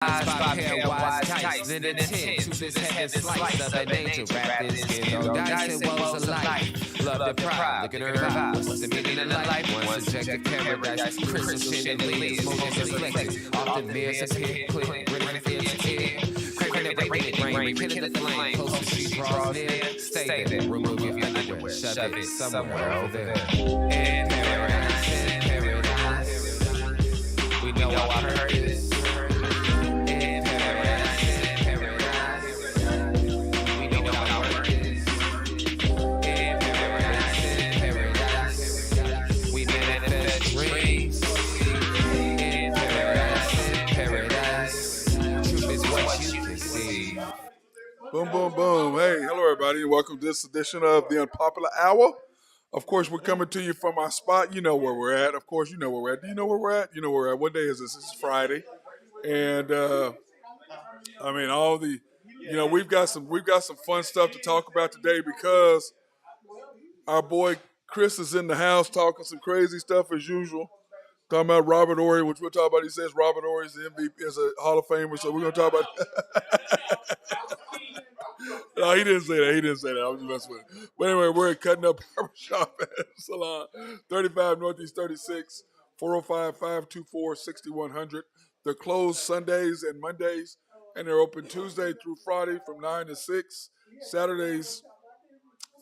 Five pair wise tights, then a tint to this head slice of an angel wrapped in skin. Though dice and woes alike, love and pride, look at her eyes. What's the meaning of life? One subjective paradise, crystal chandeliers, motions reflected. Often mirrors appear, quick, brilliant fears appear. Craving the radiant brain, rekindling the flame. Close to she draws near, stay there. Remove your underwear, shove it somewhere over there. In paradise, we know our purpose. Boom, boom, boom. Hey, hello, everybody, and welcome to this edition of the Unpopular Hour. Of course, we're coming to you from our spot. You know where we're at. Of course, you know where we're at. Do you know where we're at? You know where we're at. What day is this? This is Friday. And, we've got some fun stuff to talk about today because our boy Chris is in the house talking some crazy stuff as usual. Talking about Robert Horry, which we'll talk about. He says Robert Horry is the MVP, is a Hall of Famer, so we're going to talk about No, he didn't say that. I was just messing with him. But anyway, we're at Cutting Up Barbershop and Salon, 35 Northeast 36, 405-524-6100. They're closed Sundays and Mondays, and they're open Tuesday through Friday from 9 to 6, Saturdays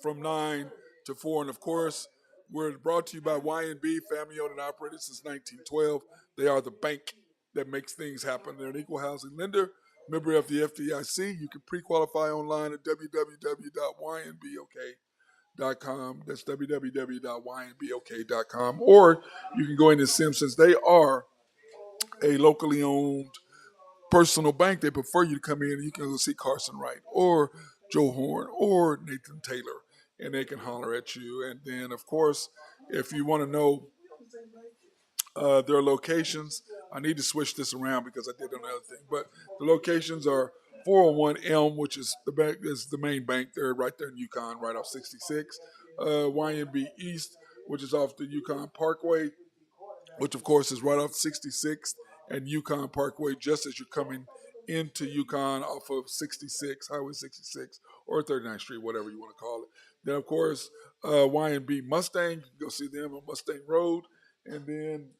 from 9 to 4. And, of course, we're brought to you by Y&B, family-owned and operated since 1912. They are the bank that makes things happen. They're an equal housing lender. Member of the FDIC. You can pre-qualify online at www.ynbok.com. That's www.ynbok.com. Or you can go into Simpsons. They are a locally owned personal bank. They prefer you to come in and you can go see Carson Wright or Joe Horn or Nathan Taylor, and they can holler at you. And then, of course, if you want to know their locations, I need to switch this around because I did another thing. But the locations are 401 Elm, which is the bank, is the main bank. They're right there in Yukon, right off 66. YNB East, which is off the Yukon Parkway, which of course is right off 66th and Yukon Parkway, just as you're coming into Yukon off of 66, Highway 66, or 39th Street, whatever you want to call it. Then, of course, YNB Mustang, you can go see them on Mustang Road. And then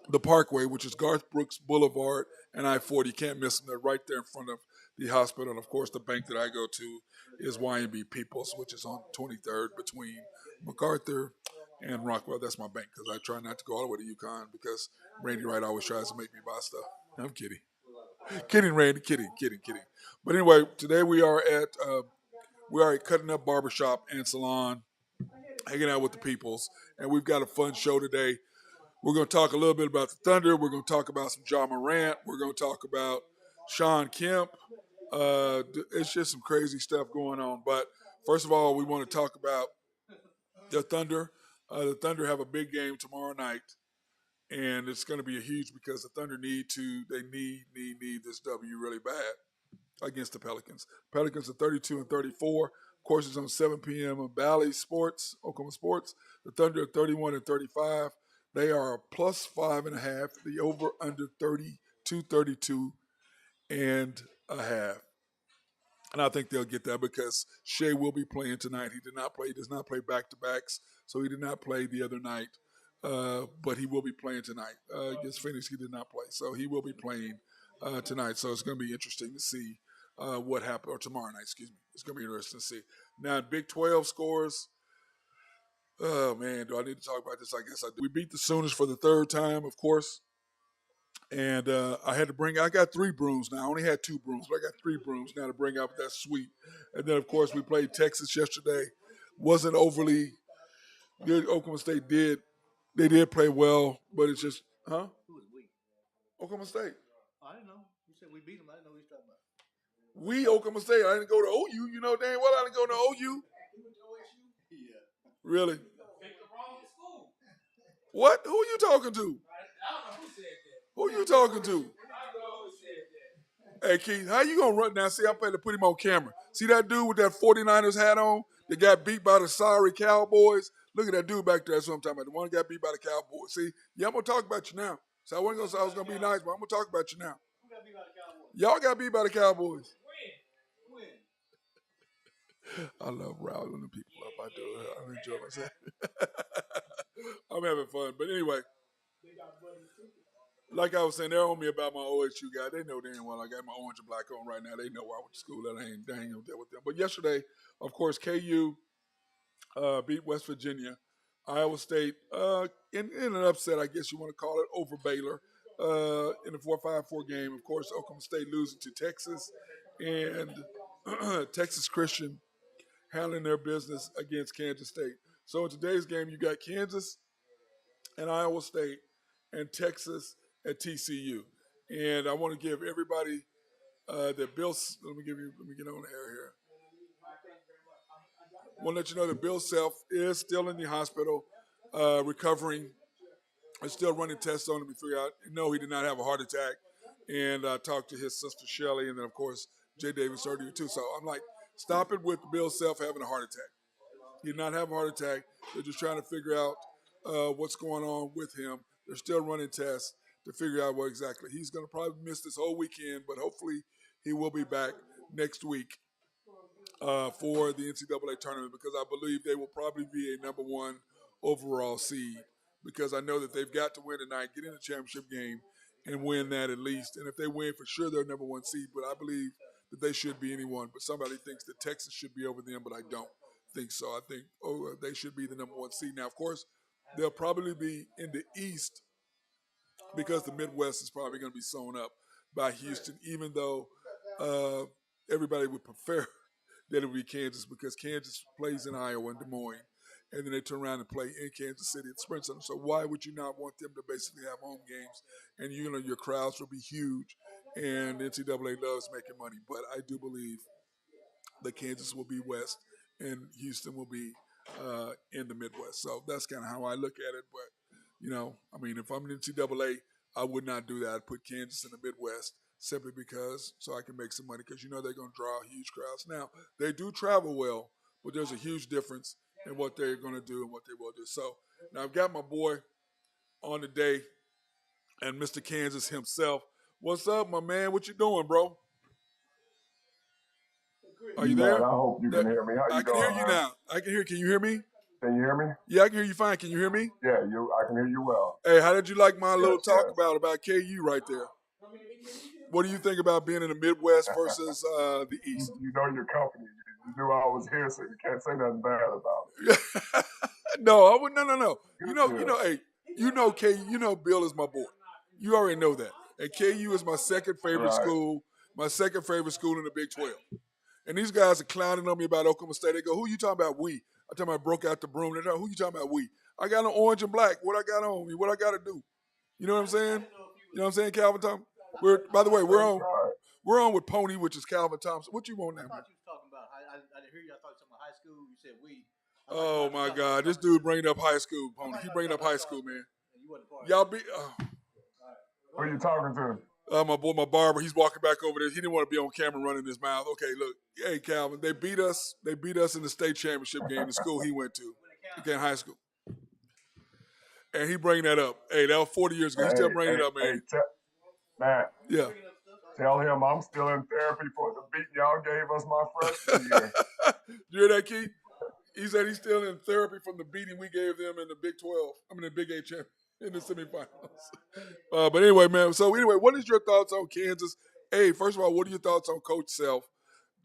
the Parkway, which is Garth Brooks Boulevard and I-40. You can't miss them. They're right there in front of the hospital. And, of course, the bank that I go to is YNB Peoples, which is on 23rd between MacArthur and Rockwell. That's my bank because I try not to go all the way to Yukon because Randy Wright always tries to make me buy stuff. I'm kidding. Kidding, Randy. Kidding. But anyway, today we are at Cutting Up Barbershop and Salon, hanging out with the peoples. And we've got a fun show today. We're going to talk a little bit about the Thunder. We're going to talk about some Ja Morant. We're going to talk about Sean Kemp. It's just some crazy stuff going on. But first of all, we want to talk about the Thunder. The Thunder have a big game tomorrow night, and it's going to be a huge because the Thunder need this W really bad against the Pelicans. Pelicans are 32-34. Of course, it's on 7 p.m. on Valley Sports, Oklahoma Sports. The Thunder are 31-35. They are plus 5.5. The over under 32 and a half. And I think they'll get that because Shea will be playing tonight. He does not play back-to-backs, so he did not play the other night. But he will be playing tonight. Against Phoenix, he did not play. So he will be playing tonight. So it's going to be interesting to see what happens, or tomorrow night, excuse me. It's going to be interesting to see. Now, Big 12 scores. Oh, man, do I need to talk about this? I guess I do. We beat the Sooners for the third time, of course. And I got 3 brooms now. I only had 2 brooms, but I got 3 brooms now to bring out that sweep. And then, of course, we played Texas yesterday. Wasn't overly good. Oklahoma State did. They did play well, but it's just, huh? Who was we? Oklahoma State. I didn't know. You said we beat them. I didn't know what you talking about. We, Oklahoma State. I didn't go to OU. You know dang well I didn't go to OU. Yeah. Really? What? Who are you talking to? I don't know who said that. Who are you talking to? I don't know who said that. Hey, Keith, how you going to run now? See, I'm planning to put him on camera. See that dude with that 49ers hat on that got beat by the sorry Cowboys? Look at that dude back there. That's what I'm talking about. The one that got beat by the Cowboys. See? Yeah, I'm going to talk about you now. So I wasn't going to say I was going to be nice, but I'm going to talk about you now. Who got Y'all got beat by the Cowboys. When? I love riling the people up. I do. I enjoy myself. I'm having fun. But anyway, like I was saying, they're on me about my OSU guy. They know damn well I got my orange and black on right now. They know I went to school. That ain't gonna deal with them. But yesterday, of course, KU beat West Virginia. Iowa State, in an upset, I guess you want to call it, over Baylor in the 4-5-4 game. Of course, Oklahoma State losing to Texas, and Texas Christian handling their business against Kansas State. So in today's game, you got Kansas and Iowa State and Texas at TCU. And I want to give everybody that Bill. Let me get on the air here. I want to let you know that Bill Self is still in the hospital, recovering. They're still running tests on him to figure out. No, he did not have a heart attack. And I talked to his sister Shelly, and then of course Jay Davis earlier too. So I'm like, stop it with Bill Self having a heart attack. He did not have a heart attack. They're just trying to figure out what's going on with him. They're still running tests to figure out what exactly. He's going to probably miss this whole weekend, but hopefully he will be back next week for the NCAA tournament, because I believe they will probably be a number one overall seed, because I know that they've got to win tonight, get in the championship game, and win that at least. And if they win, for sure they're number one seed, but I believe that they should be anyone. But somebody thinks that Texas should be over them, but I don't think so. I think they should be the number one seed. Now, of course, they'll probably be in the East, because the Midwest is probably going to be sewn up by Houston, even though everybody would prefer that it would be Kansas, because Kansas plays in Iowa and Des Moines, and then they turn around and play in Kansas City at the Sprint Center. So why would you not want them to basically have home games? And your crowds will be huge, and the NCAA loves making money. But I do believe that Kansas will be West and Houston will be in the Midwest. So that's kind of how I look at it. But, if I'm in NCAA, I would not do that. I'd put Kansas in the Midwest simply because so I can make some money, because they're going to draw huge crowds. Now, they do travel well, but there's a huge difference in what they're going to do and what they will do. So now I've got my boy on today and Mr. Kansas himself. What's up, my man? What you doing, bro? Are you there? I hope you can hear me. How you I can doing, hear you man? now. I can hear. Can you hear me? Can you hear me? Yeah, I can hear you fine. Can you hear me? Yeah, I can hear you well. Hey, how did you like my little talk Yes. about KU right there? What do you think about being in the Midwest versus the East? You know your company. You knew I was here, so you can't say nothing bad about it. No, I would. No. Good. Hey, Bill is my boy. You already know that. And KU is my second favorite Right. school. My second favorite school in the Big 12. And these guys are clowning on me about Oklahoma State. They go, "Who you talking about? We." I tell them I broke out the broom. They're like, "Who you talking about? We." I got on orange and black. What I got on me? What I got to do? You know what I'm saying? You know what I'm saying, Calvin Thompson? By the way, we're on with Pony, which is Calvin Thompson. What you want now? I thought you was talking about. I didn't hear you. I thought you were talking about high school. You said we. Oh my God, this dude bringing up high school, Pony. He bringing up high school, man. Y'all be. Who are you talking to? My boy, my barber, he's walking back over there. He didn't want to be on camera running his mouth. Okay, look. Hey, Calvin, they beat us. They beat us in the state championship game, the school he went to, again, high school. And he bringing that up. Hey, that was 40 years ago. He's still bringing it up, man. Matt. Yeah. Tell him I'm still in therapy for the beat y'all gave us my freshman year. You hear that, Keith? He said he's still in therapy from the beating we gave them in the Big 12. The Big 8 champ in the semifinals. But anyway, man. So anyway, what is your thoughts on Kansas? Hey, first of all, what are your thoughts on Coach Self?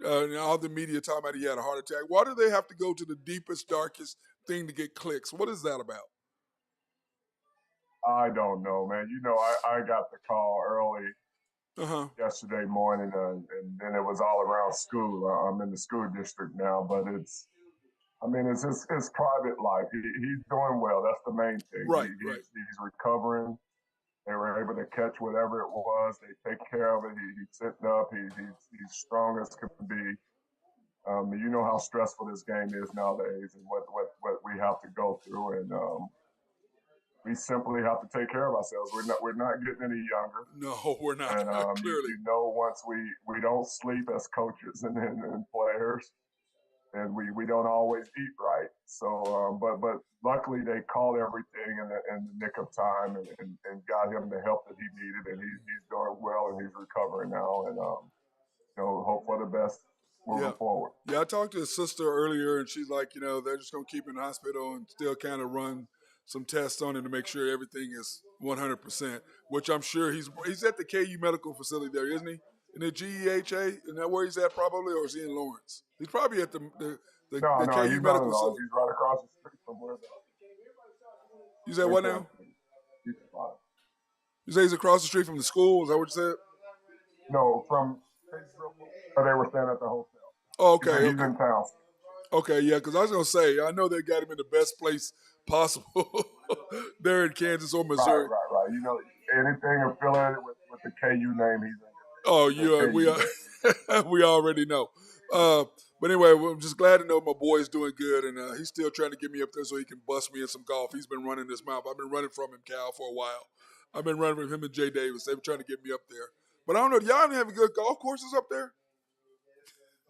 All the media talking about he had a heart attack. Why do they have to go to the deepest, darkest thing to get clicks? What is that about? I don't know, man. I got the call early yesterday morning, and then it was all around school. I'm in the school district now, but it's his private life. He's doing well. That's the main thing. Right. He's recovering. They were able to catch whatever it was. They take care of it. He's sitting up. He's strong as can be. You know how stressful this game is nowadays, and what we have to go through, and we simply have to take care of ourselves. We're not getting any younger. No, we're not. And clearly, once we don't sleep as coaches and players, and we don't always eat right. So, but luckily they called everything in the nick of time and got him the help that he needed, and he's doing well and he's recovering now, and hope for the best moving Yeah. forward. Yeah, I talked to his sister earlier, and she's like, they're just going to keep him in the hospital and still kind of run some tests on him to make sure everything is 100%, which I'm sure he's at the KU medical facility there, isn't he? In the GEHA? Isn't that where he's at probably, or is he in Lawrence? He's probably at the No, KU he's not medical at all. facility. He's right across the street from where You said what now? he's fine. You say he's across the street from the school? Is that what you said? No, from where they were staying at the hotel. Oh, okay, He's in town. Okay, yeah, because I was going to say, I know they got him in the best place possible there in Kansas or Missouri. Right. Anything affiliated with the KU name, he's in. Oh, we already know. But anyway, I'm just glad to know my boy's doing good, and he's still trying to get me up there so he can bust me in some golf. He's been running his mouth. I've been running from him, Cal, for a while. I've been running from him and Jay Davis. They've been trying to get me up there. But I don't know, y'all having good golf courses up there?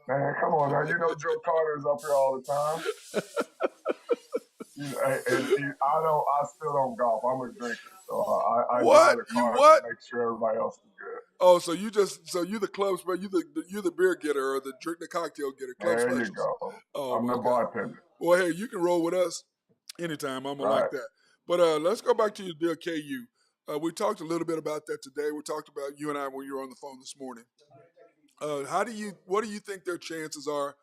Man, come on now. Joe Carter is up here all the time. I still don't golf. I'm a drinker, so I drive the car to make sure everybody else is good. Oh, so you the club spec, you the beer getter or the cocktail getter. Club there specials. You go. Oh, I'm the bartender. Well, hey, you can roll with us anytime. I'm gonna like that. But let's go back to your deal, KU. We talked a little bit about that today. We talked about you and I when you were on the phone this morning. What do you think their chances are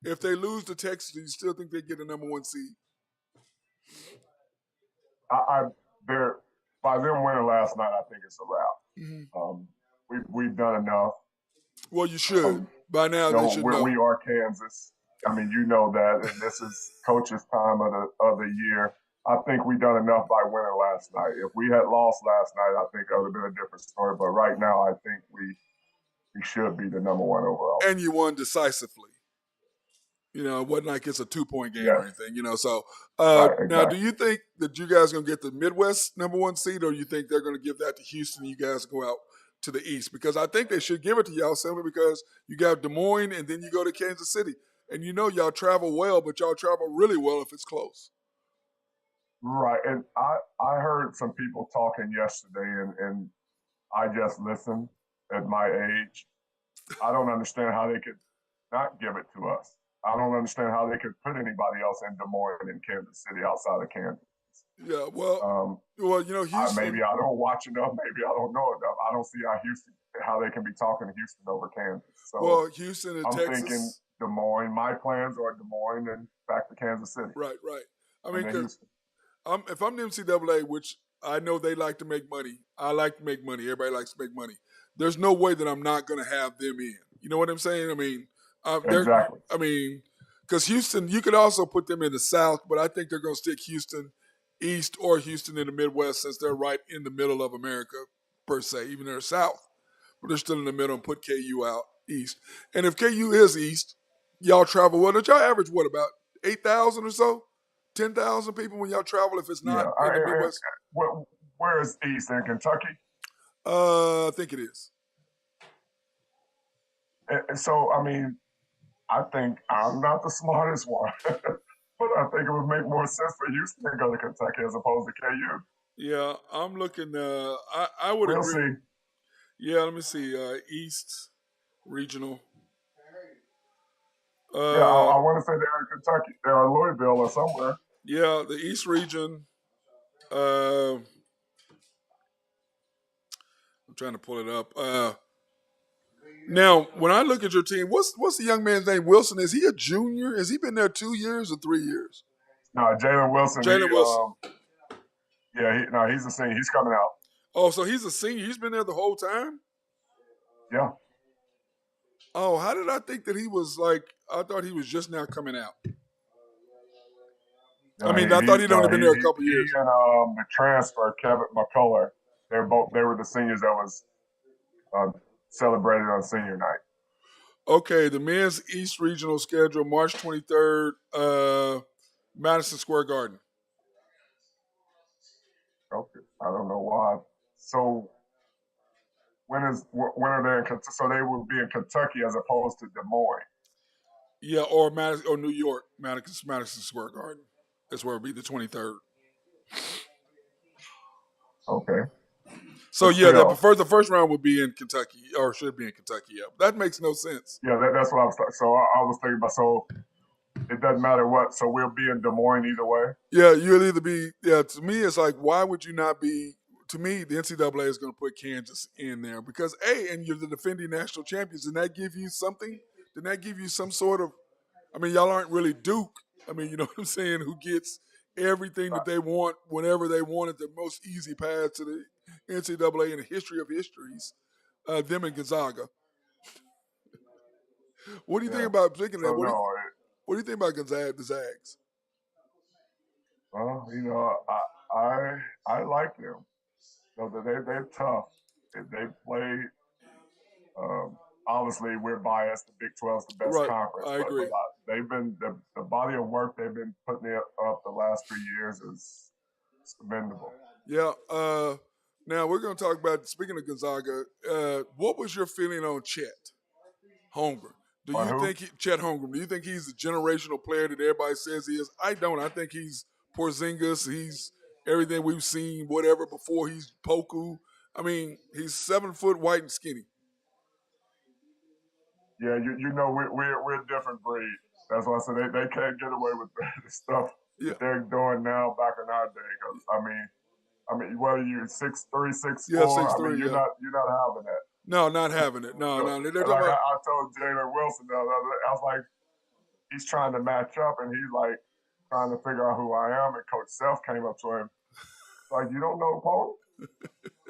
if they lose to Texas? Do you still think they get a number 1 seed? They're by them winning last night. I think it's a wrap. Mm-hmm. We've done enough. Well, you should by now. They should know. We are Kansas. I mean, you know that, and this is Coach's time of the year. I think we done enough by winning last night. If we had lost last night, I think it would have been a different story. But right now, I think we should be the number 1 overall. And you won decisively. It wasn't like it's a 2-point game or anything, So exactly. Now, do you think that you guys are going to get the Midwest number 1 seed, or you think they're going to give that to Houston and you guys go out to the East? Because I think they should give it to y'all simply because you got Des Moines and then you go to Kansas City. And y'all travel well, but y'all travel really well if it's close. Right. And I heard some people talking yesterday, and I just listened at my age. I don't understand how they could not give it to us. I don't understand how they could put anybody else in Des Moines and Kansas City outside of Kansas. Yeah, well, Houston. Maybe I don't watch enough. Maybe I don't know enough. I don't see how they can be talking to Houston over Kansas. So Houston and I'm Texas. thinking Des Moines. My plans are Des Moines and back to Kansas City. Right. I mean, because if I'm the NCAA, which I know they like to make money, I like to make money. Everybody likes to make money. There's no way that I'm not going to have them in. You know what I'm saying? I mean. Exactly. I mean, because Houston, you could also put them in the South, but I think they're going to stick Houston East or Houston in the Midwest since they're right in the middle of America, per se. Even they're South, but they're still in the middle and put KU out East. And if KU is East, y'all travel well. Don't y'all average, about 8,000 or so? 10,000 people when y'all travel if it's not in the Midwest? Where is East? In Kentucky? I think it is. So, I mean, I think I'm not the smartest one, but I think it would make more sense for Houston to go to Kentucky as opposed to KU. Yeah, I'm looking. I would agree. We'll see. Yeah, let me see. East Regional. I want to say they're in Kentucky. They're in Louisville or somewhere. Yeah, the East Region. I'm trying to pull it up. Now, when I look at your team, what's the young man's name? Wilson. Is he a junior? Has he been there 2 years or 3 years? No, Jalen Wilson. Wilson. He's a senior. He's coming out. Oh, so he's a senior. He's been there the whole time? Yeah. Oh, how did I think that he was I thought he was just now coming out. I thought he'd only been there a couple years. He and the transfer, Kevin McCullough, they were the seniors that was celebrated on senior night. Okay, the men's East Regional schedule, March 23rd, Madison Square Garden. Okay, I don't know why. So when are they in Kentucky? So they will be in Kentucky as opposed to Des Moines. Yeah, or Madison, or New York, Madison Square Garden. That's where it'll be the 23rd. Okay. So But yeah, still, the first round would be in Kentucky, or should be in Kentucky. Yeah, that makes no sense. yeah, that's what I was. So I was thinking about. So it doesn't matter what. So we'll be in Des Moines either way. Yeah, you'll either be. Yeah, to me, it's like, why would you not be? To me, the NCAA is going to put Kansas in there because and you're the defending national champions. Didn't that give you something? Didn't that give you some sort of? I mean, y'all aren't really Duke. I mean, you know what I'm saying? Who gets everything that they want whenever they want it? The most easy path to the NCAA in the history of histories. Them and Gonzaga. What do you think Yeah. about speaking of that? So no, What do you think about Gonzaga, the Zags? well, I like them. So they're tough. They play. Obviously, we're biased. The Big 12 is the best Right, conference, I but agree. they've been the body of work they've been putting up the last 3 years is commendable. Yeah. Now we're going to talk about, speaking of Gonzaga, what was your feeling on Chet Holmgren? Do On you who? think Chet Holmgren? Do you think he's the generational player that everybody says he is? I don't. I think he's Porzingis. He's everything we've seen, whatever before. He's Poku. I mean, he's 7 foot, white and skinny. Yeah, you know we're a different breed. That's why I said they can't get away with the stuff Yeah. that they're doing now back in our day. Because I mean, whether you're 6'3", 6'4", Yeah, 6'3", you're yeah. not having that. No, not having it. No. They're talking Like about. I told Jalen Wilson the other day, I was like, he's trying to match up, and he's like trying to figure out who I am. And Coach Self came up to him like, "You don't know Paul?"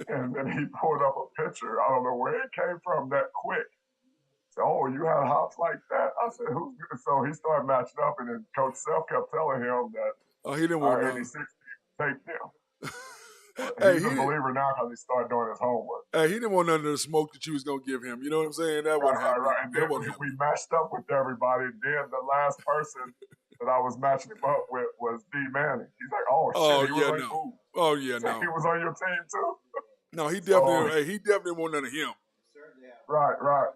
And then he pulled up a picture. I don't know where it came from that quick. So, oh, you had hops like that? I said, who's good? So he started matching up, and then Coach Self kept telling him that Oh, he didn't want our none. 86 take them. Hey, He's a believer now because he started doing his homework. he didn't want none of the smoke that you was gonna give him. You know what I'm saying? That wasn't happening. And That then wasn't happening. we matched up with everybody. And then the last person that I was matching him up with was D. Manning. He's like, oh, shit. He was like, no. ooh. Oh yeah, So no. he was on your team too? No, he definitely. He definitely want none of him. Right.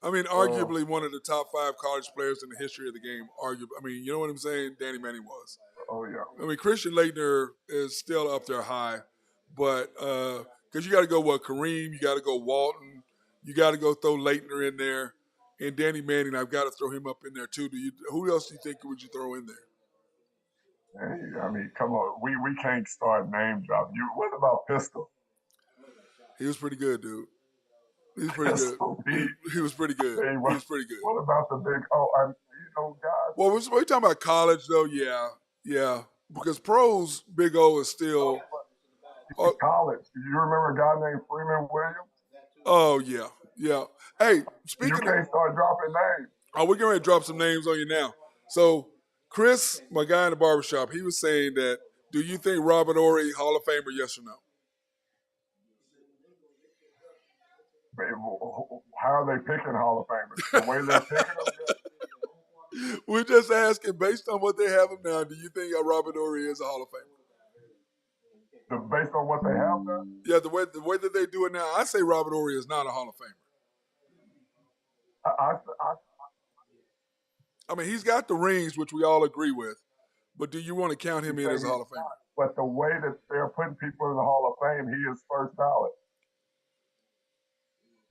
I mean, arguably one of the top 5 college players in the history of the game. Arguably, I mean, you know what I'm saying? Danny Manning was. Oh, yeah. I mean, Christian Laettner is still up there high, but because you got to go Kareem, you got to go Walton, you got to go throw Laettner in there, and Danny Manning. I've got to throw him up in there too. Who else do you think would you throw in there? Hey, I mean, come on. We can't start name dropping. What about Pistol? He was pretty good, dude. He's pretty good. He was pretty good. He was pretty good. What about the big? Guys. Well, we're talking about college, though. Yeah. Because pros, Big O is still. College. Do you remember a guy named Freeman Williams? Oh yeah. Hey, speaking. You can't start dropping names. Oh, we're going to drop some names on you now. So, Chris, my guy in the barbershop, he was saying that. Do you think Robert Horry Hall of Famer? Yes or no? How are they picking Hall of Famers? The way they're picking them? We're just asking, based on what they have him now, do you think Robert Horry is a Hall of Famer? Based on what they have now? Yeah, the way that they do it now, I say Robert Horry is not a Hall of Famer. I mean, he's got the rings, which we all agree with, but do you want to count him in as a Hall of Famer? But the way that they're putting people in the Hall of Fame, he is first ballot.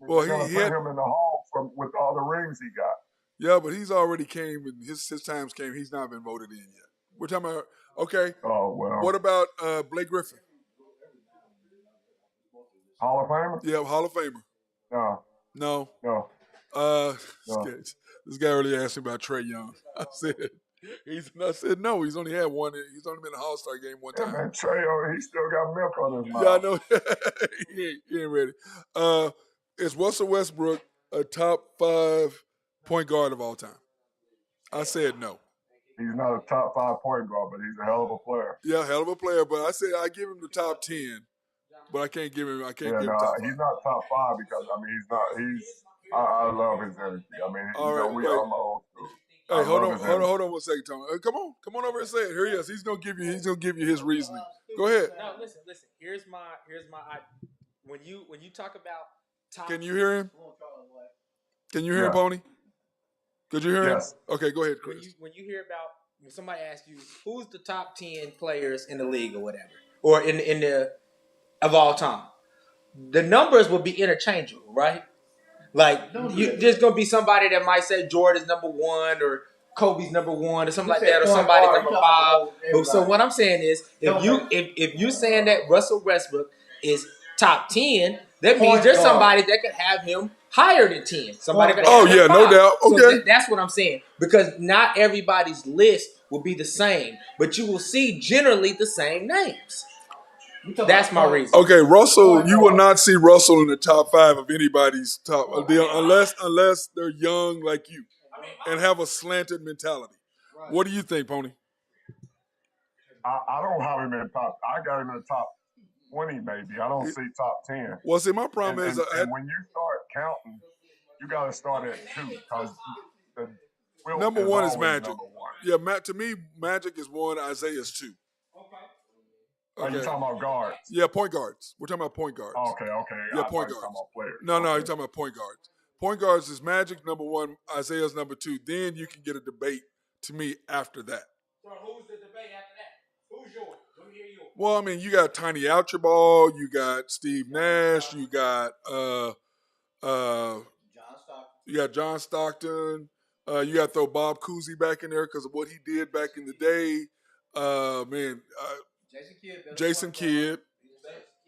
Well, he had him in the Hall with all the rings he got. Yeah, but he's already came and his times came. He's not been voted in yet. We're talking about okay. Oh well. What about Blake Griffin? Hall of Famer? Yeah, Hall of Famer. No. No. This guy really asked me about Trae Young. I said no. He's only had one. He's only been in the All-Star game one time. Man, Trae, he still got milk on his mouth. Yeah, I know. he ain't ready. Is Russell Westbrook a top 5 point guard of all time? I said no. He's not a top 5 point guard, but he's a hell of a player. Yeah, hell of a player. But I said I give him the top 10, but I can't give him. Give him top 5. He's not top 5 because he's not. I love his energy. I mean, we are old school. Hey, hold on 1 second, Tony. Come on over and say it. Here he is. He's gonna give you his reasoning. Go ahead. No, listen. Here's my. When you talk about top. Can you hear him? Can you hear him, Pony? Could you hear him? Yes. Okay, go ahead, Chris. When you hear about when somebody asks you who's the top 10 players in the league or whatever, or in the of all time, the numbers will be interchangeable, right? Like there's gonna be somebody that might say Jordan's number 1 or Kobe's number 1 or something like that, or somebody number 5. So what I'm saying is, if you saying that Russell Westbrook is top 10, that means there's somebody that could have him higher than 10. Somebody could have him 5. No doubt. Okay, so that's what I'm saying, because not everybody's list will be the same, but you will see generally the same names. That's my reason. Okay, Russell, you will not see Russell in the top 5 of anybody's top unless they're young like you and have a slanted mentality. What do you think, Pony? I don't have him in top. I got him in the top 20, maybe. I don't see top 10. Well, see, my problem is and when you start counting, you got to start at 2 because number 1 is Magic. Number 1. Yeah, to me, Magic is 1, Isaiah is 2. Okay. Are you talking about guards? Yeah, point guards. We're talking about point guards. Okay. Yeah, point guards. Talking about players. No, you're talking about point guards. Point guards is Magic number 1, Isaiah's number 2. Then you can get a debate to me after that. So who's the debate after that? Who's yours? Let me hear yours. Well, I mean, you got Tiny Archibald, you got Steve Nash, you got John Stockton. You got to throw Bob Cousy back in there because of what he did back in the day. Jason Kidd.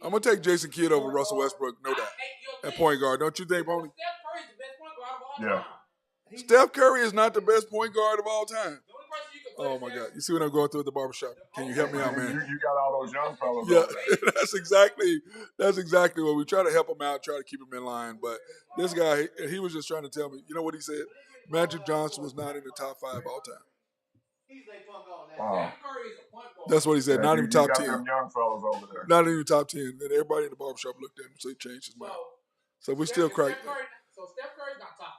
I'm going to take Jason Kidd over Russell Westbrook, no doubt, at point guard. Don't you think, Pony? Steph Curry's the best point guard of all time. Steph Curry is not the best point guard of all time. Oh, my God. You see what I'm going through at the barbershop? Can you help me out, man? You got all those young fellas. Yeah, that's exactly what we try to help him out, try to keep him in line. But this guy, he was just trying to tell me, you know what he said? Magic Johnson was not in the top 5 all time. Wow. That's what he said. Not even top 10. Young fellas over there. Not even top 10. Then everybody in the barbershop looked at him, so he changed his mind. So we still crack. So Steph Curry's not top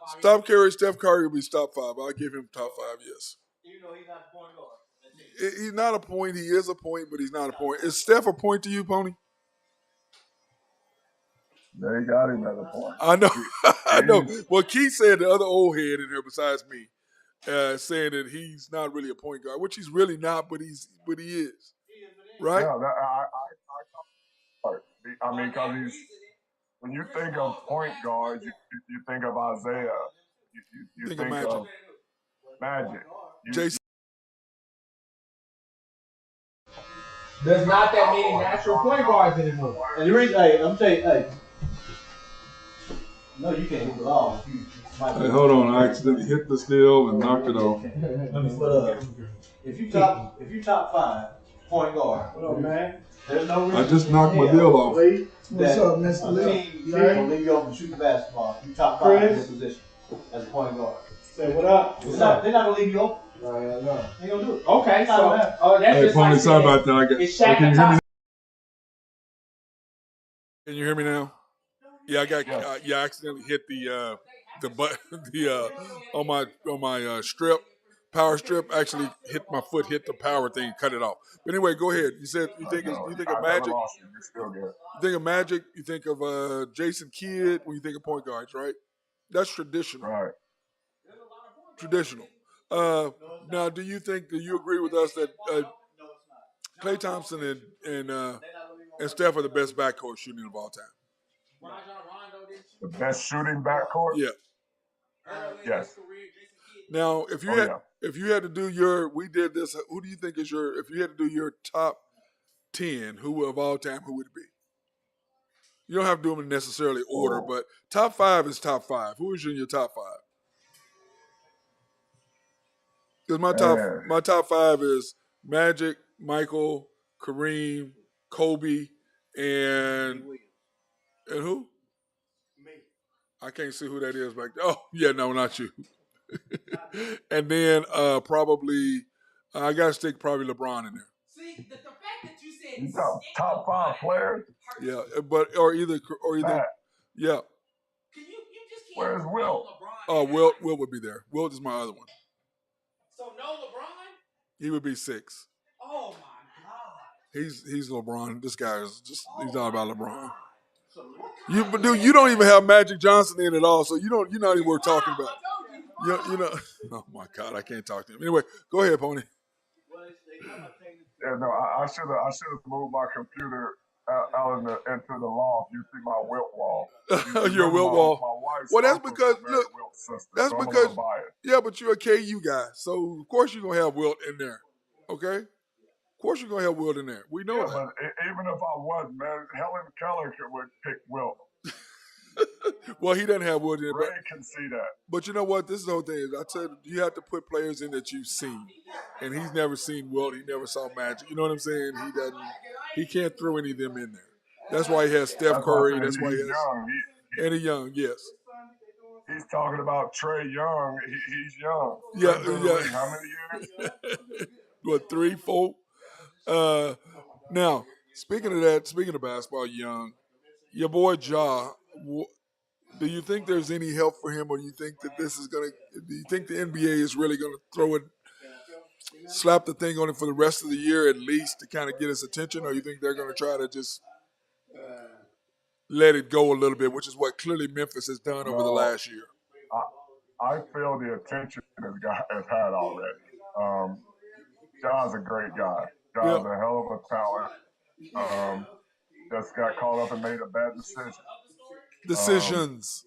5. Steph Curry will be top 5. I'll give him top 5, yes. Even though he's not a point guard. He's not a point. He is a point, but he's not a point. Is Steph a point to you, Pony? They got him at a point. I know. I know. Well, Keith said the other old head in there besides me, saying that he's not really a point guard, which he's really not, but he is. Right? Yeah, I mean, because when you think of point guards, you think of Isaiah. You think of Magic. Jason. There's not that many natural point guards anymore. And the reason, I'm telling you, no, you can't move it off. Hey, hold on, I accidentally hit the steel and knocked it off. But if you top 5 point guard, what up, man? There's no reason. I just knocked my deal off. What's up, Mr. Lee? They're gonna leave you open to shoot the basketball. You top 5 in your position as a point guard. Say what up? They're not gonna leave you open. No. They gonna do it. Okay, so that's hey, just Pony, like sorry about that. Can you hear me? Can you hear me now? Yeah, I accidentally hit the button on my strip, power strip. Actually, hit my foot, hit the power thing, cut it off. But anyway, go ahead. You said you think of Magic. You think of Magic. You think of Jason Kidd when you think of point guards, right? That's traditional. Right. Traditional. Now, do you agree with us that Klay Thompson and Steph are the best backcourt shooting of all time? The best shooting backcourt? Yeah. Yes. Now, if you had to do we did this. Who do you think is if you had to do your top 10, who of all time, who would it be? You don't have to do them in necessarily order, but top 5 is top 5. Who is in your top 5? Because my top 5 is Magic, Michael, Kareem, Kobe, and who? Me. I can't see who that is back there. Oh, yeah, no, not you. And then probably I gotta stick probably LeBron in there. See, the fact that you said top 5 players. Yeah, but or either yeah. You just can't. Where's Will? Will would be there. Will is my other one. So no LeBron? He would be 6. Oh my God. He's LeBron. This guy is he's all about LeBron. You don't even have Magic Johnson in at all, so you're not even worth talking about. you know. Oh my God, I can't talk to him. Anyway, go ahead, Pony. Yeah, no, I should have moved my computer out into the loft. You see my Wilt wall. You You're a remember Wilt wall. my wife's Well, that's uncle's because a very look, Wilt sister, that's so I'm a because little biased. yeah, but you're a KU guy, so of course you're gonna have Wilt in there. Okay, of course you're gonna have Wilt in there. We know Yeah, that. but even if I wasn't, man, Helen Keller would pick Wilt. Well, he doesn't have Wilt in there, Ray can see that. but you know what? This is the whole thing. I said you have to put players in that you've seen, and he's never seen Wilt. He never saw Magic. You know what I'm saying? He doesn't. He can't throw any of them in there. That's why he has Steph That's Curry. why I That's said why he he's has young. Eddie Young. Yes. He's talking about Trey Young. He's young. Yeah. Been in the league how many years? What, 3, 4? Now, speaking of basketball, Young, your boy Ja, do you think there's any help for him, or do you think that do you think the NBA is really gonna slap the thing on him for the rest of the year at least to kind of get his attention, or you think they're gonna try to just let it go a little bit, which is what clearly Memphis has done over the last year? I feel the attention this guy has had already. Ja's a great guy. Ja's a hell of a talent. Just got caught up and made a bad decision. Decisions,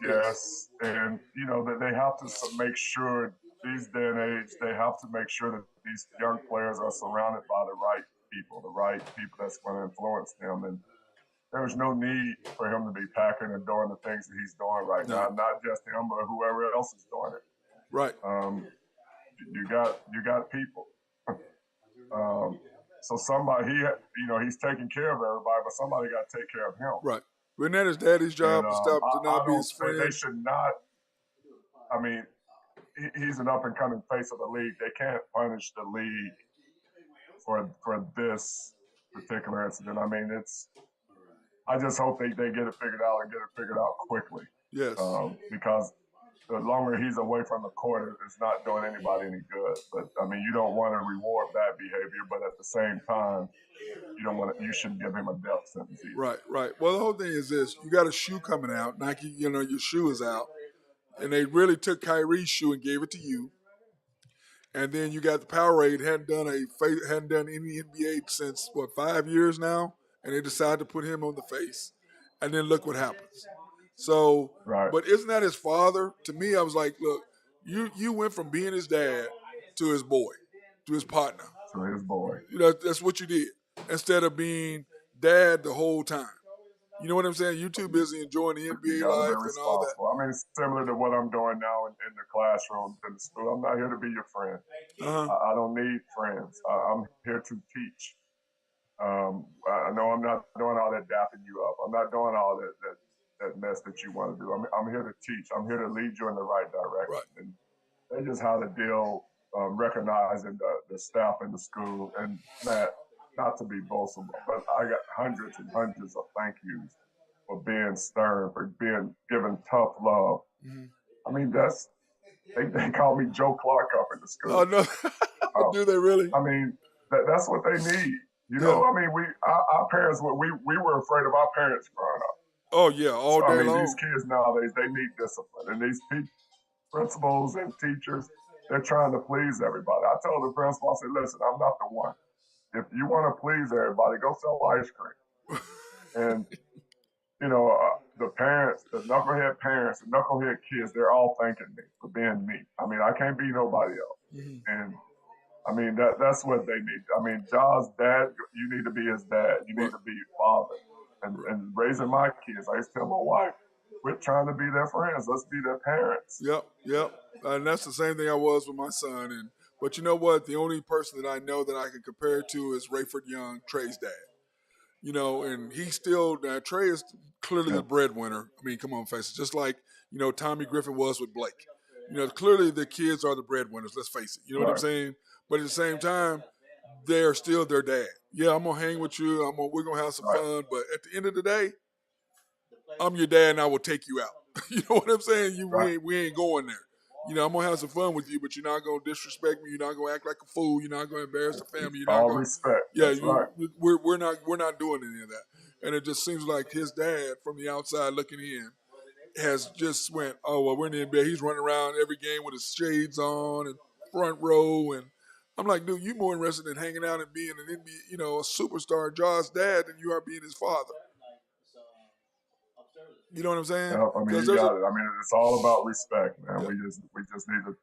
yes. And, you know, that they have to make sure these day and age, they have to make sure that these young players are surrounded by the right people that's going to influence them. And there's no need for him to be packing and doing the things that he's doing right now. Not just him, but whoever else is doing it. Right. You got people. So somebody, he's taking care of everybody, but somebody got to take care of him. Right. Wasn't that his daddy's job to not be his friend? They should not. I mean, he's an up and coming face of the league. They can't punish the league for this particular incident. I mean, I just hope they get it figured out and get it figured out quickly. Yes. Because the longer he's away from the court, it's not doing anybody any good. But I mean, you don't want to reward bad behavior, but at the same time, you shouldn't give him a death sentence either. Right. Well, the whole thing is this: you got a shoe coming out. Nike, your shoe is out, and they really took Kyrie's shoe and gave it to you. And then you got the Powerade hadn't done any NBA since 5 years now, and they decided to put him on the face, and then look what happens. So, right. But isn't that his father? To me, I was like, look, you went from being his dad to his boy, to his partner. To his boy. That's what you did, instead of being dad the whole time. You know what I'm saying? You're too busy enjoying the NBA life and all that. I mean, it's similar to what I'm doing now in the classroom, in the school. I'm not here to be your friend. I don't need friends. I'm here to teach. I know I'm not doing all that dapping you up. I'm not doing all that mess that you want to do. I'm here to teach. I'm here to lead you in the right direction. Right. And that's just how to deal, recognizing the staff in the school. And that, not to be boastful, but I got hundreds and hundreds of thank yous for being stern, for being given tough love. Mm-hmm. I mean, they call me Joe Clark up in the school. Oh no, do they really? I mean, that's what they need. You know, I mean, our parents, we were afraid of our parents growing up. Oh yeah, all day long. These kids nowadays, they need discipline, and these principals and teachers, they're trying to please everybody. I told the principal, I said, listen, I'm not the one. If you want to please everybody, go sell ice cream. And, the parents, the knucklehead parents, the knucklehead kids, they're all thanking me for being me. I mean, I can't be nobody else. Mm-hmm. And, I mean, that's what they need. I mean, Ja's dad, you need to be his dad. You need to be your father. And raising my kids, I used to tell my wife, we're trying to be their friends. Let's be their parents. Yep. And that's the same thing I was with my son. But you know what? The only person that I know that I can compare to is Rayford Young, Trey's dad. And he's still, Trey is clearly the breadwinner. I mean, come on, face it. Just like, Tommy Griffin was with Blake. Clearly the kids are the breadwinners, let's face it. You know what I'm saying? But at the same time, they're still their dad. Yeah, I'm going to hang with you. We're going to have some fun. But at the end of the day, I'm your dad and I will take you out. You know what I'm saying? We ain't going there. I'm going to have some fun with you, but you're not going to disrespect me. You're not going to act like a fool. You're not going to embarrass the family. You're not all going respect. Yeah, right. we're not doing any of that. And it just seems like his dad, from the outside looking in, has just went, oh, well, we're in the NBA. He's running around every game with his shades on and front row. And I'm like, dude, you more interested in hanging out and being an NBA, a superstar, Ja's dad, than you are being his father. You know what I'm saying? Yeah, I mean, you got it. I mean, it's all about respect, man. Yep. We just need to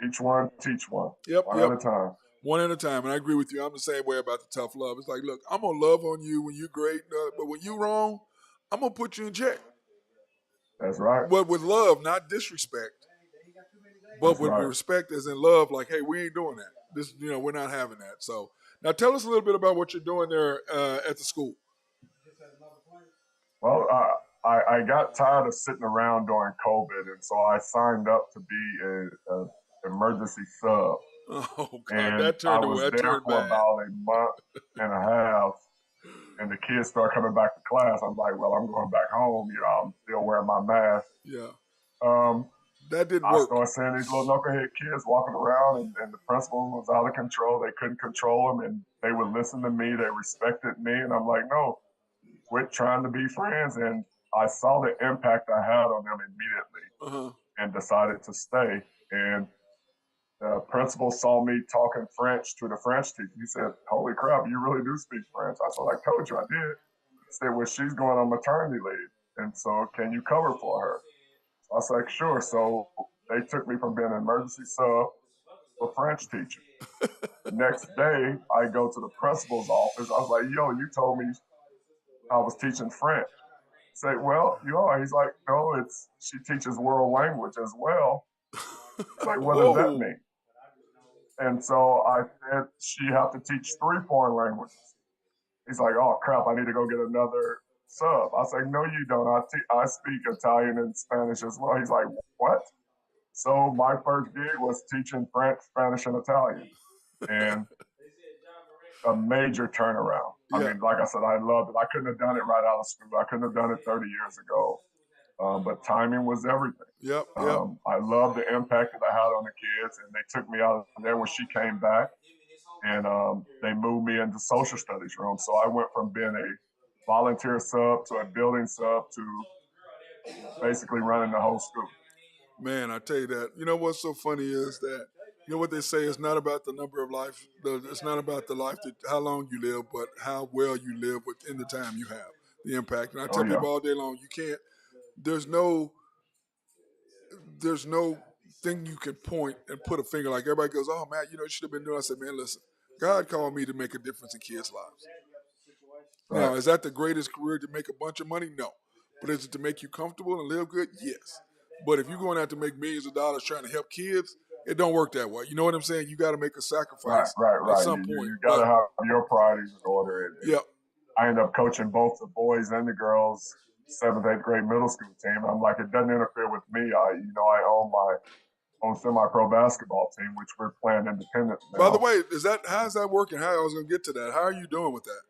each one teach one. One at a time. One at a time. And I agree with you. I'm the same way about the tough love. It's like, look, I'm going to love on you when you're great, but when you're wrong, I'm going to put you in check. That's right. But with love, not disrespect. But with respect as in love, like, hey, we ain't doing that. This, we're not having that. So now tell us a little bit about what you're doing there at the school. Well, I got tired of sitting around during COVID, and so I signed up to be an emergency sub. Oh, God, and that turned I was away. That there for bad. about a month and a half, and the kids start coming back to class. I'm like, well, I'm going back home. I'm still wearing my mask. Yeah. That didn't work. I started seeing these little knucklehead kids walking around, and the principal was out of control. They couldn't control them, and they would listen to me. They respected me, and I'm like, no, quit trying to be friends. And I saw the impact I had on them immediately and decided to stay. And the principal saw me talking French to the French teacher. He said, holy crap, you really do speak French. I said, I told you I did. He said, well, she's going on maternity leave, and so can you cover for her? I was like, sure. So they took me from being an emergency sub to a French teacher. The next day, I go to the principal's office. I was like, yo, you told me I was teaching French. I said, well, you are. He's like, no, she teaches world language as well. He's like, what does that mean? And so I said, she have to teach 3 foreign languages. He's like, oh, crap, I need to go get another sub. I was like, no, you don't. I speak Italian and Spanish as well. He's like, what? So my first gig was teaching French, Spanish, and Italian. And a major turnaround. Yeah. I mean, like I said, I loved it. I couldn't have done it right out of school. I couldn't have done it 30 years ago. But timing was everything. Yep. I loved the impact that I had on the kids, and they took me out of there when she came back, and they moved me into social studies room. So I went from being a volunteer sub to a building sub to basically running the whole school. Man, I tell you that. You know what's so funny is that, what they say, it's not about the number of life. It's not about the life, how long you live, but how well you live within the time you have, the impact. And I tell people all day long, you can't, there's no thing you can point and put a finger like everybody goes, oh, Matt, you should have been doing. I said, man, listen, God called me to make a difference in kids' lives. Right. Now, is that the greatest career to make a bunch of money? No. But is it to make you comfortable and live good? Yes. But if you're going out to make millions of dollars trying to help kids, it don't work that way. You know what I'm saying? You got to make a sacrifice at some point. You got to have your priorities in order. Yep. I ended up coaching both the boys and the girls 7th, 8th grade middle school team. I'm like, it doesn't interfere with me. I own my own semi-pro basketball team, which we're playing independent now. By the way, how's that working? I was going to get to that. How are you doing with that?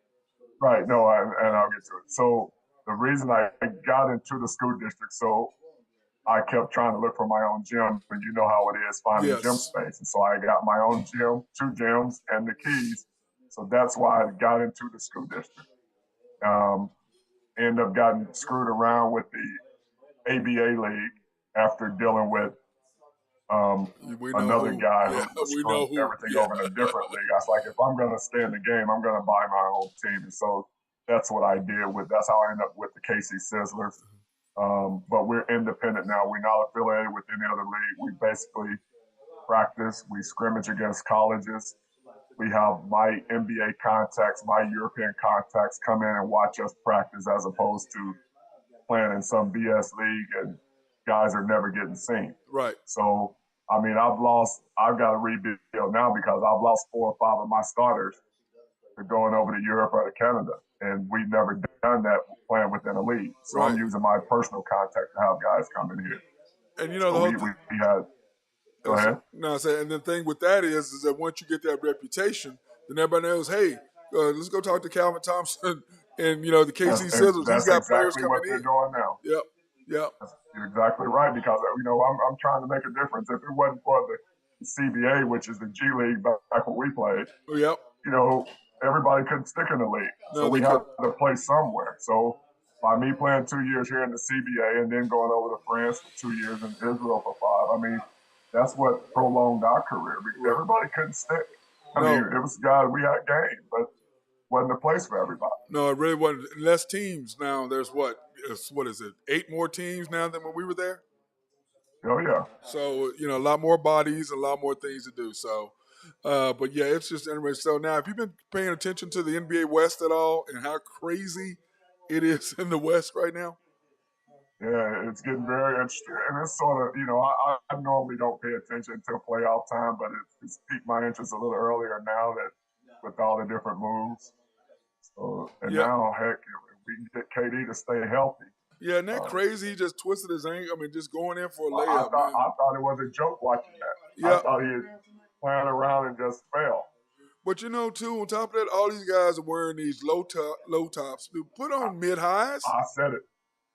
Right. No, and I'll get to it. So the reason I got into the school district, so I kept trying to look for my own gym, and you know how it is finding gym space. And so I got my own gym, 2 gyms, and the keys. So that's why I got into the school district. Ended up getting screwed around with the ABA league after dealing with another guy who was screwing everything over in a different league. I was like, if I'm going to stay in the game, I'm going to buy my own team. And so that's what I did that's how I ended up with the KC Sizzlers. But we're independent now. We're not affiliated with any other league. We basically practice. We scrimmage against colleges. We have my NBA contacts, my European contacts come in and watch us practice as opposed to playing in some BS league and guys are never getting seen. Right. So, I mean, I've got to rebuild now because I've lost 4 or 5 of my starters to going over to Europe or to Canada. And we've never done that playing within a league. So I'm using my personal contact to have guys come in here. And the whole we had. Go ahead. No, I said, and the thing with that is that once you get that reputation, then everybody knows, hey, let's go talk to Calvin Thompson and the KC Sizzlers. He's got players coming what they're doing now. Yep. You're exactly right because I'm trying to make a difference. If it wasn't for the CBA, which is the G League back when we played, everybody couldn't stick in the league. So we had to play somewhere. So by me playing 2 years here in the CBA and then going over to France for 2 years and Israel for 5, I mean, that's what prolonged our career. Because everybody couldn't stick. I mean, it was guys, we had game, but wasn't a place for everybody. No, it really wasn't. Less teams now. There's what is it? 8 more teams now than when we were there? Oh, yeah. So, a lot more bodies, a lot more things to do. So, but yeah, it's just interesting. So now, have you been paying attention to the NBA West at all and how crazy it is in the West right now? Yeah, it's getting very interesting. And it's sort of, I normally don't pay attention until playoff time, but it's piqued my interest a little earlier now that with all the different moves. So, and now, heck, if we can get KD to stay healthy. Yeah, isn't that crazy? He just twisted his ankle. I mean, just going in for a layup. I thought it was a joke watching that. Yeah. I thought he was playing around and just fell. But too, on top of that, all these guys are wearing these low tops. Put on mid-highs. I said it.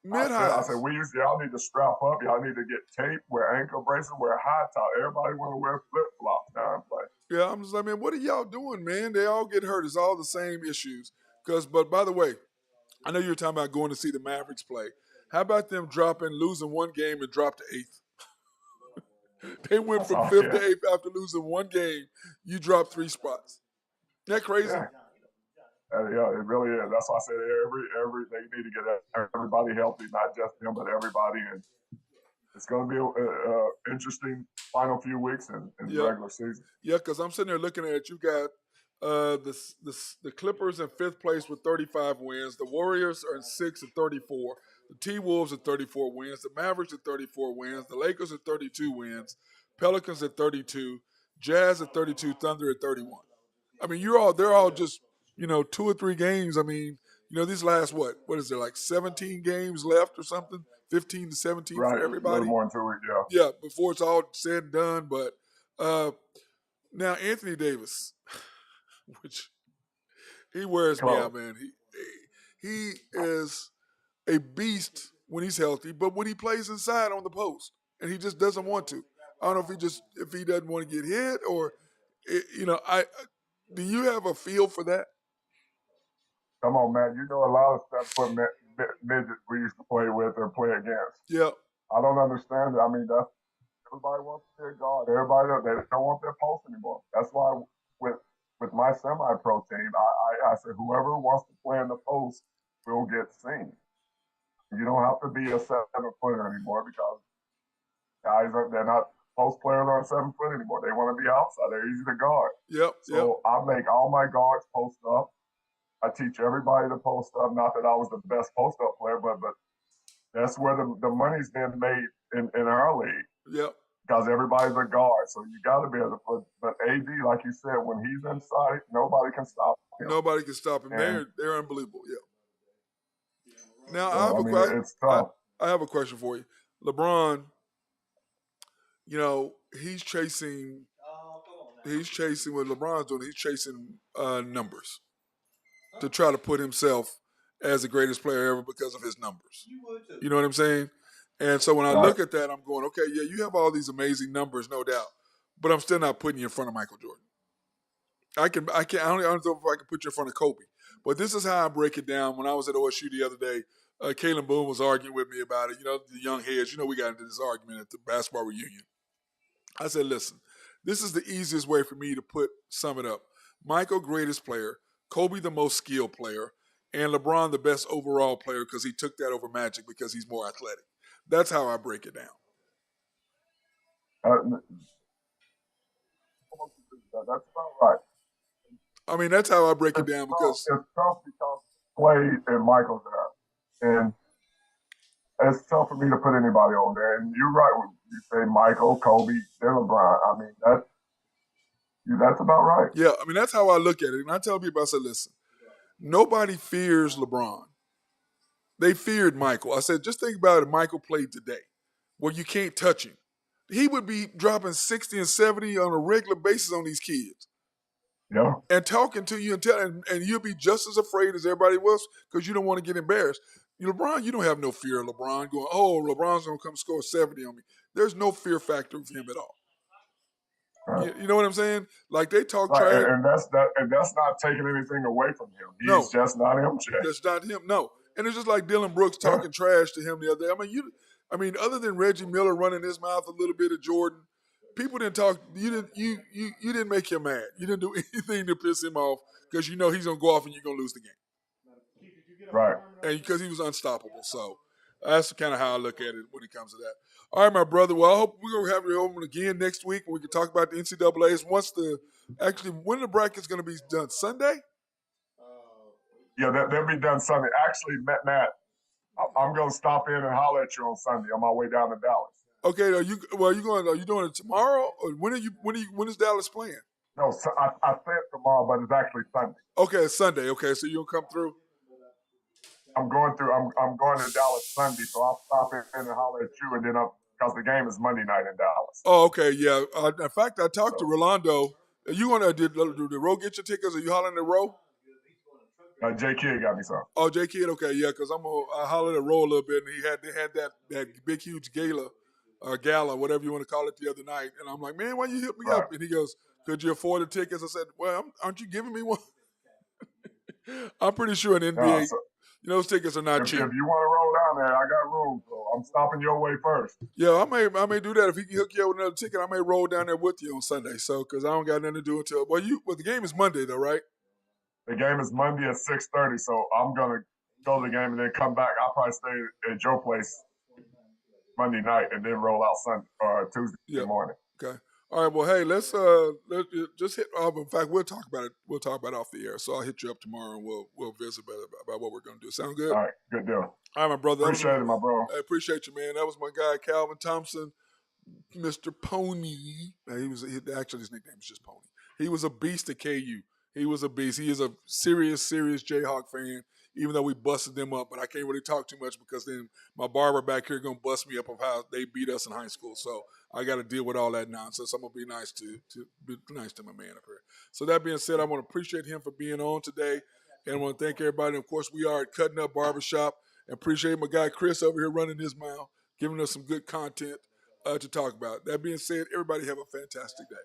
Mid-highs. I said, y'all need to strap up. Y'all need to get tape, wear ankle braces, wear high top. Everybody want to wear flip-flops now and play. Yeah, I'm just like, man, what are y'all doing, man? They all get hurt. It's all the same issues. But by the way, I know you were talking about going to see the Mavericks play. How about them losing one game and drop to 8th? They went from 5th to 8th after losing one game. You dropped 3 spots. Isn't that crazy? Yeah, it really is. That's why I said they need to get everybody healthy, not just them, but everybody. And it's going to be an interesting final few weeks in the regular season. Yeah, because I'm sitting there looking at it. You got the Clippers in 5th place with 35 wins. The Warriors are in 6th at 34. The T-Wolves at 34 wins. The Mavericks at 34 wins. The Lakers at 32 wins. Pelicans at 32. Jazz at 32. Thunder at 31. I mean, they're all just 2 or 3 games. I mean, these last what is there, like 17 games left or something? 15 to 17 for everybody. A little more than 2 weeks, yeah. Yeah, before it's all said and done. But now Anthony Davis, which he wears me out, man. He is a beast when he's healthy, but when he plays inside on the post, and he just doesn't want to. I don't know if he doesn't want to get hit or, do you have a feel for that? Come on, man. You know a lot of stuff for midgets we used to play with or play against. Yeah. I don't understand it. I mean, everybody wants to be a guard. Everybody they don't want their post anymore. That's why with my semi-pro team, I said whoever wants to play in the post will get seen. You don't have to be a 7-footer anymore because guys they're not post players aren't 7 foot anymore. They want to be outside. They're easy to guard. Yep. So I make all my guards post up. I teach everybody to post up. Not that I was the best post up player, but that's where the money's been made in our league. Yep. Because everybody's a guard, so you got to be able to put. But AD, like you said, when he's inside, nobody can stop him. Nobody can stop him. They're unbelievable. Yeah. Now I have a question. It's tough. I have a question for you, LeBron. He's chasing what LeBron's doing. He's chasing numbers to try to put himself as the greatest player ever because of his numbers. You know what I'm saying? And so when I look at that, I'm going, okay, yeah, you have all these amazing numbers, no doubt, but I'm still not putting you in front of Michael Jordan. I don't know if I can put you in front of Kobe, but this is how I break it down. When I was at OSU the other day, Kalen Boone was arguing with me about it. The young heads, we got into this argument at the basketball reunion. I said, listen, this is the easiest way for me to sum it up. Michael, greatest player. Kobe, the most skilled player. And LeBron, the best overall player because he took that over Magic because he's more athletic. That's how I break it down. That's about right. I mean, that's how I break it down because it's tough because Clay and Michael's there. And it's tough for me to put anybody on there. And you're right when you say Michael, Kobe, then LeBron. I mean, that's about right. Yeah, I mean, that's how I look at it. And I tell people, I said, listen, nobody fears LeBron. They feared Michael. I said, just think about it. Michael played today where you can't touch him. He would be dropping 60 and 70 on a regular basis on these kids. Yeah. And talking to you and you'll be just as afraid as everybody else because you don't want to get embarrassed. LeBron, you don't have no fear of LeBron going, oh, LeBron's going to come score 70 on me. There's no fear factor of him at all. Right. You know what I'm saying? Like they talk trash. And that's not taking anything away from him. He's just not him, Jay. That's not him, no. And it's just like Dylan Brooks talking trash to him the other day. I mean, other than Reggie Miller running his mouth a little bit at Jordan, people didn't talk. You didn't make him mad. You didn't do anything to piss him off because you know he's gonna go off and you're gonna lose the game. Right. And because he was unstoppable. So that's kind of how I look at it when it comes to that. All right, my brother. Well, I hope we're going to have you over again next week and we can talk about the NCAAs. When the bracket's going to be done? Sunday? Yeah, they'll be done Sunday. Actually, Matt, I'm going to stop in and holler at you on Sunday on my way down to Dallas. Okay. Are you doing it tomorrow? Or when is Dallas playing? No, I said tomorrow, but it's actually Sunday. Okay, it's Sunday. Okay, so you'll come through? I'm going to Dallas Sunday, so I'll stop in and holler at you, and then because the game is Monday night in Dallas. Oh, okay, yeah. In fact, I talked to Rolando. Are you gonna did the Row get your tickets? Are you hollering at Row? J Kid got me some. Oh, J Kid, okay, yeah, because I hollered at Row a little bit, and they had that big huge gala, whatever you want to call it, the other night, and I'm like, man, why you hit me up? And he goes, could you afford the tickets? I said, well, aren't you giving me one? I'm pretty sure an NBA. Those tickets are not cheap. If you want to roll down there, I got room, so I'm stopping your way first. Yeah, I may do that. If he can hook you up with another ticket, I may roll down there with you on Sunday. So, because I don't got nothing to do until the game is Monday though, right? The game is Monday at 6:30, so I'm gonna go to the game and then come back. I'll probably stay at your place Monday night and then roll out Sunday or Tuesday morning. Okay. All right. Well, hey, let's just hit. In fact, we'll talk about it. We'll talk about it off the air. So I'll hit you up tomorrow and we'll visit about what we're gonna do. Sound good? All right. Good deal. All right, my brother. Appreciate it, my bro. I appreciate you, man. That was my guy, Calvin Thompson, Mr. Pony. Actually, his nickname is just Pony. He was a beast at KU. He was a beast. He is a serious Jayhawk fan, even though we busted them up. But I can't really talk too much because then my barber back here going to bust me up of how they beat us in high school. So I got to deal with all that nonsense. I'm going to be nice to my man up here. So that being said, I want to appreciate him for being on today. And I want to thank everybody. And of course, we are at Cutting Up Barbershop. And appreciate my guy Chris over here running his mouth, giving us some good content to talk about. That being said, everybody have a fantastic day.